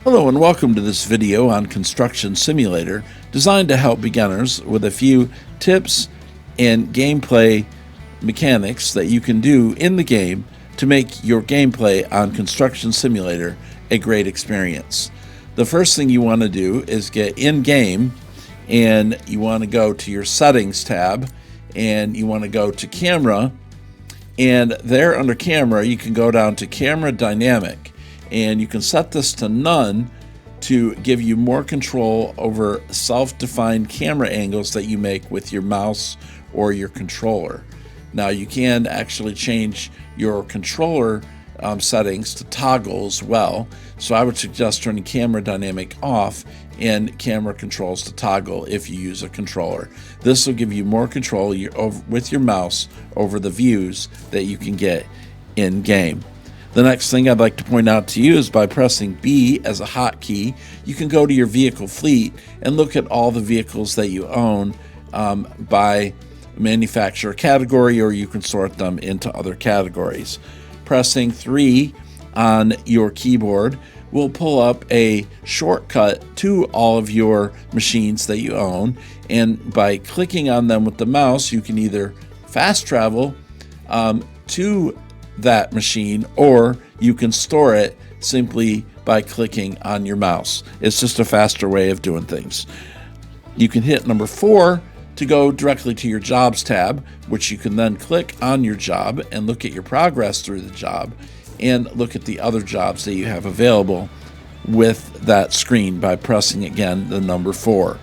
Hello and welcome to this video on Construction Simulator, designed to help beginners with a few tips and gameplay mechanics that you can do in the game to make your gameplay on Construction Simulator a great experience. The first thing you want to do is get in game, and you want to go to your settings tab, and you want to go to camera, and there under camera you can go down to camera dynamic, and you can set this to none to give you more control over self-defined camera angles that you make with your mouse or your controller. Now you can actually change your controller settings to toggle as well, so I would suggest turning camera dynamic off and camera controls to toggle if you use a controller. This will give you more control with your mouse over the views that you can get in game. The next thing I'd like to point out to you is by pressing B as a hotkey, you can go to your vehicle fleet and look at all the vehicles that you own by manufacturer category, or you can sort them into other categories. Pressing 3 on your keyboard will pull up a shortcut to all of your machines that you own, and by clicking on them with the mouse, you can either fast travel to that machine, or you can store it simply by clicking on your mouse. It's just a faster way of doing things. You can hit number 4 to go directly to your jobs tab, which you can then click on your job and look at your progress through the job and look at the other jobs that you have available with that screen by pressing again the number 4.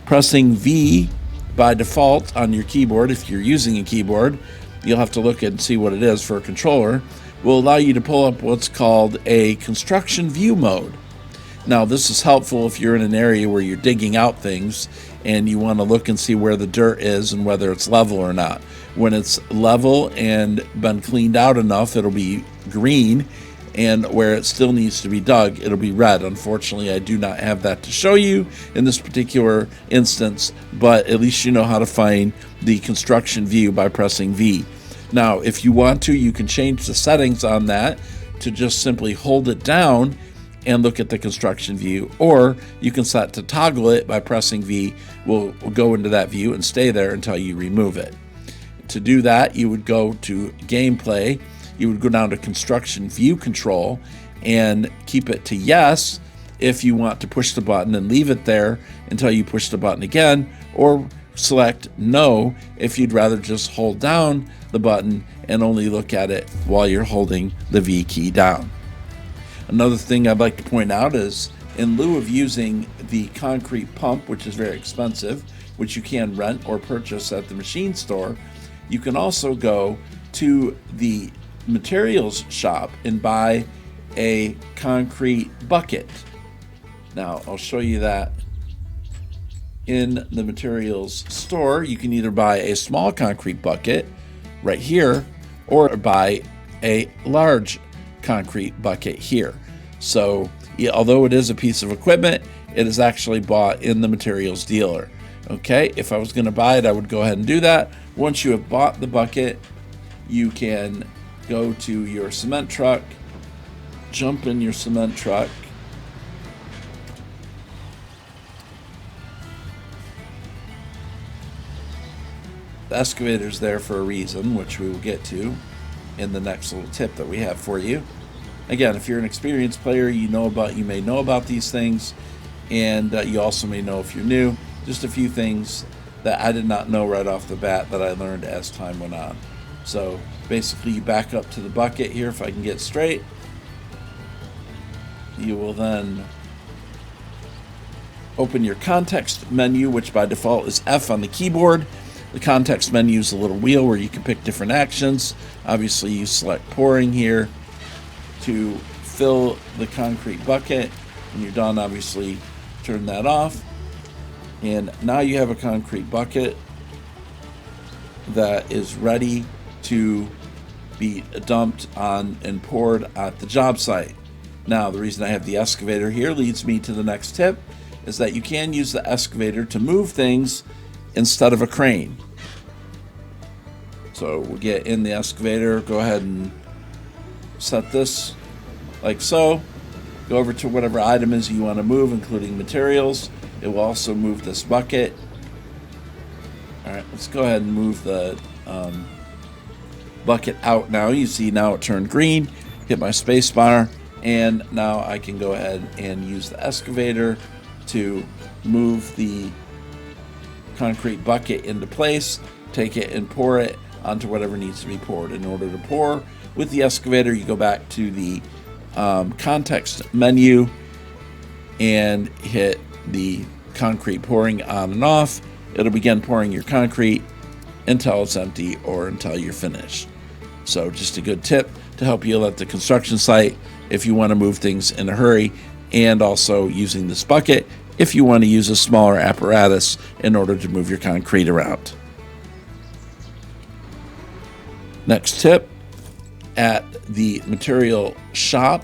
Pressing V by default on your keyboard, if you're using a keyboard, you'll have to look and see what it is for a controller, will allow you to pull up what's called a construction view mode. Now this is helpful if you're in an area where you're digging out things and you want to look and see where the dirt is and whether it's level or not. When it's level and been cleaned out enough, it'll be green, and where it still needs to be dug, it'll be red. Unfortunately, I do not have that to show you in this particular instance, but at least you know how to find the construction view by pressing V. Now, if you want to, you can change the settings on that to just simply hold it down and look at the construction view, or you can set to toggle it by pressing V. We'll go into that view and stay there until you remove it. To do that, you would go to gameplay, you would go down to construction view control and keep it to yes if you want to push the button, and leave it there until you push the button again, or select no if you'd rather just hold down the button and only look at it while you're holding the V key down. Another thing I'd like to point out is, in lieu of using the concrete pump, which is very expensive, which you can rent or purchase at the machine store, you can also go to the materials shop and buy a concrete bucket. Now I'll show you that. In the materials store, you can either buy a small concrete bucket right here, or buy a large concrete bucket here. So although it is a piece of equipment, it is actually bought in the materials dealer. Okay, if I was going to buy it, I would go ahead and do that. Once you have bought the bucket, you can go to your cement truck, jump in your cement truck, the excavator's there for a reason, which we will get to in the next little tip that we have for you. Again, if you're an experienced player, you may know about these things, and you also may know if you're new. Just a few things that I did not know right off the bat that I learned as time went on. So basically, you back up to the bucket here, if I can get straight. You will then open your context menu, which by default is F on the keyboard. The context menu is a little wheel where you can pick different actions. Obviously, you select pouring here to fill the concrete bucket. When you're done, obviously, turn that off. And now you have a concrete bucket that is ready to be dumped on and poured at the job site. Now, the reason I have the excavator here leads me to the next tip, is that you can use the excavator to move things instead of a crane. So we'll get in the excavator, go ahead and set this like so, Go over to whatever item is you want to move, including materials. It will also move this bucket. All right, let's go ahead and move the bucket out now. You see now it turned green. Hit my space bar, and now I can go ahead and use the excavator to move the concrete bucket into place, take it and pour it onto whatever needs to be poured. In order to pour with the excavator, you go back to the context menu and hit the concrete pouring on and off. It'll begin pouring your concrete until it's empty or until you're finished. So just a good tip to help you at the construction site if you want to move things in a hurry, and also using this bucket if you want to use a smaller apparatus in order to move your concrete around. Next tip, at the material shop,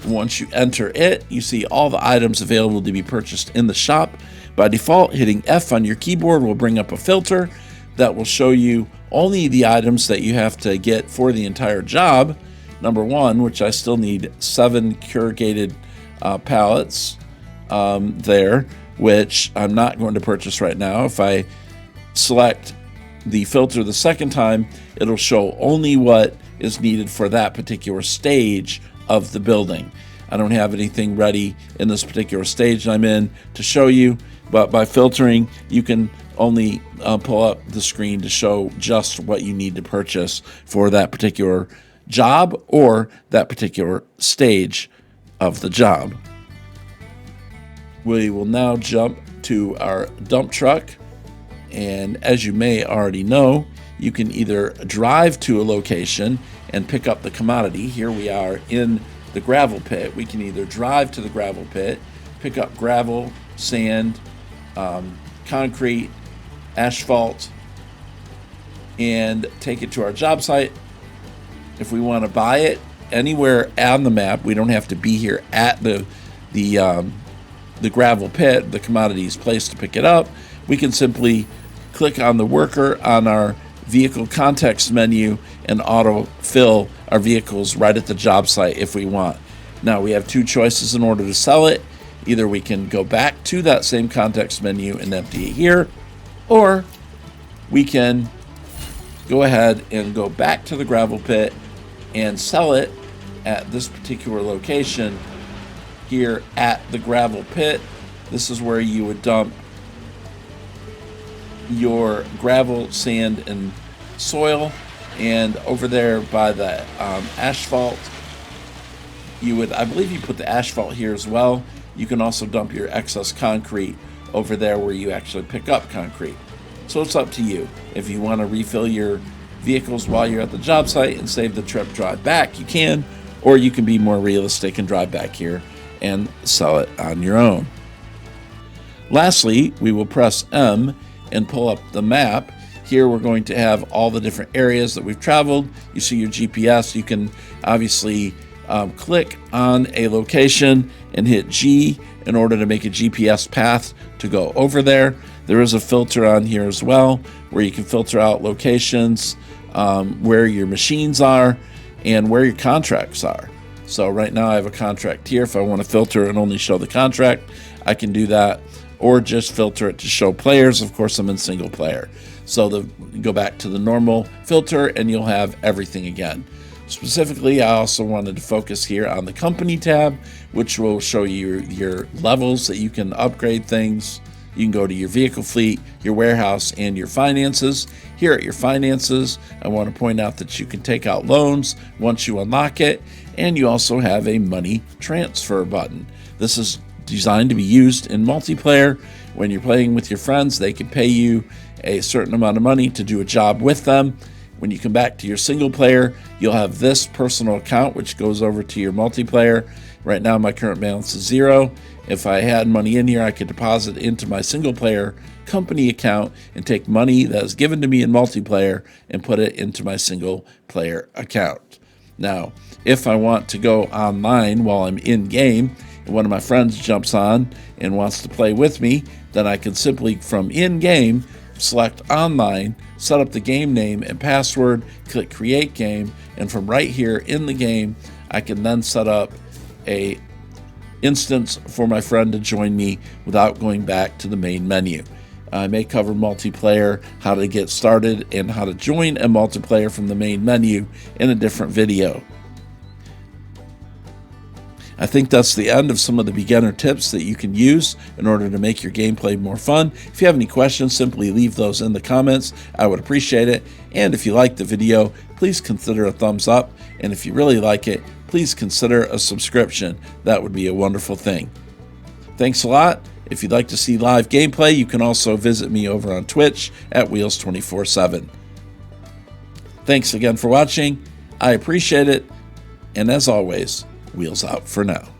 once you enter it, you see all the items available to be purchased in the shop. By default, hitting F on your keyboard will bring up a filter that will show you only the items that you have to get for the entire job. Number one, which I still need 7 corrugated pallets there, which I'm not going to purchase right now. If I select the filter the second time, it'll show only what is needed for that particular stage of the building. I don't have anything ready in this particular stage I'm in to show you, but by filtering, you can only pull up the screen to show just what you need to purchase for that particular job or that particular stage of the job. We will now jump to our dump truck, and as you may already know, you can either drive to a location and pick up the commodity. Here we are in the gravel pit. We can either drive to the gravel pit, pick up gravel, sand, concrete, asphalt, and take it to our job site. If we want to buy it anywhere on the map, we don't have to be here at the gravel pit. The commodity is placed to pick it up. We can simply click on the worker on our vehicle context menu and auto fill our vehicles right at the job site if we want. Now we have 2 choices in order to sell it. Either we can go back to that same context menu and empty it here, or we can go ahead and go back to the gravel pit and sell it at this particular location here at the gravel pit. This is where you would dump your gravel, sand, and soil, and over there by the asphalt, you would, I believe you put the asphalt here as well. You can also dump your excess concrete over there where you actually pick up concrete. So it's up to you. If you want to refill your vehicles while you're at the job site and save the trip drive back, you can, or you can be more realistic and drive back here and sell it on your own. Lastly, we will press M and pull up the map. Here we're going to have all the different areas that we've traveled. You see your GPS. You can obviously click on a location and hit G in order to make a GPS path to go over there. There is a filter on here as well where you can filter out locations, where your machines are, and where your contracts are. So right now I have a contract here. If I want to filter and only show the contract, I can do that, or just filter it to show players. Of course, I'm in single player. So go back to the normal filter and you'll have everything again. Specifically, I also wanted to focus here on the company tab, which will show you your levels that you can upgrade things. You can go to your vehicle fleet, your warehouse, and your finances. Here at your finances, I want to point out that you can take out loans once you unlock it, and you also have a money transfer button. This is designed to be used in multiplayer. When you're playing with your friends, they can pay you a certain amount of money to do a job with them. When you come back to your single player, you'll have this personal account, which goes over to your multiplayer. Right now, my current balance is 0. If I had money in here, I could deposit into my single player company account and take money that is given to me in multiplayer and put it into my single player account. Now, if I want to go online while I'm in game and one of my friends jumps on and wants to play with me, then I can simply from in game select online, set up the game name and password, click create game, and from right here in the game, I can then set up a instance for my friend to join me without going back to the main menu. I may cover multiplayer, how to get started, and how to join a multiplayer from the main menu in a different video. I think that's the end of some of the beginner tips that you can use in order to make your gameplay more fun. If you have any questions, simply leave those in the comments. I would appreciate it. And if you like the video, please consider a thumbs up. And if you really like it, please consider a subscription. That would be a wonderful thing. Thanks a lot. If you'd like to see live gameplay, you can also visit me over on Twitch at Wheels247. Thanks again for watching. I appreciate it. And as always, Wheels out for now.